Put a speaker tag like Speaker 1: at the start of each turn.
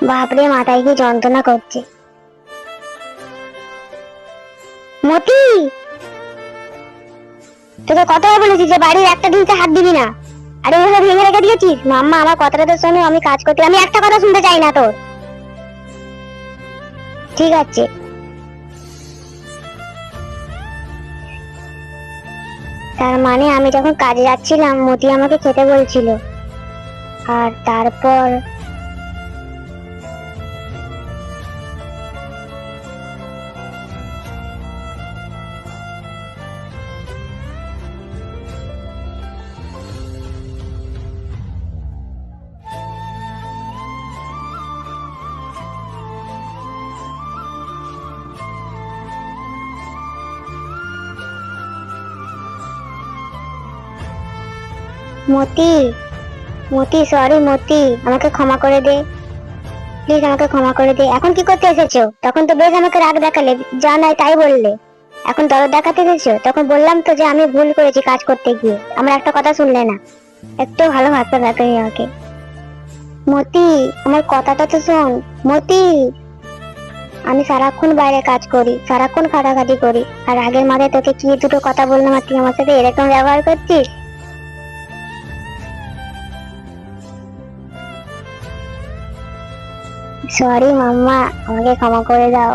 Speaker 1: বাপরে, মাথায় কি যন্ত্রণা করছে। মতি, তোকে কতবার বলেছি যে বাড়ির একটা জিনিসে হাত দিবি না, আরে ওভাবে ভেঙে রেখে দিয়েছিস। মাম্মা, আমার কথাটা তো শোনো, আমি কাজ করতে, আমি একটা কথা শুনতে চাই না তোর। ঠিক আছে। তার মানে আমি যখন কাজে যাচ্ছিলাম মতি আমাকে খেতে বলছিল, আর তারপর মতি, মতি সরি মতি, আমাকে ক্ষমা করে দে, প্লিজ আমাকে ক্ষমা করে দে। এখন কি করতে এসেছো? তখন তো বেশ আমাকে রাগ দেখালে, যা নাই তাই বললে। এখন দরদ দেখাতে এসেছো? তখন বললাম তো যে আমি ভুল করেছি কাজ করতে গিয়ে, আমার একটা কথা শুনলে না, একটু ভালো ভাবতে রাখেনি আমাকে। মতি, আমার কথাটা তো শোন। মতি, আমি সারাক্ষণ বাইরে কাজ করি, সারাক্ষণ খাটাখাটি করি, আর আগের মাঝে তোকে কি দুটো কথা বললাম আর তুই আমার সাথে এরকম ব্যবহার করছিস। সরি মাম্মা, আমাকে ক্ষমা করে দাও।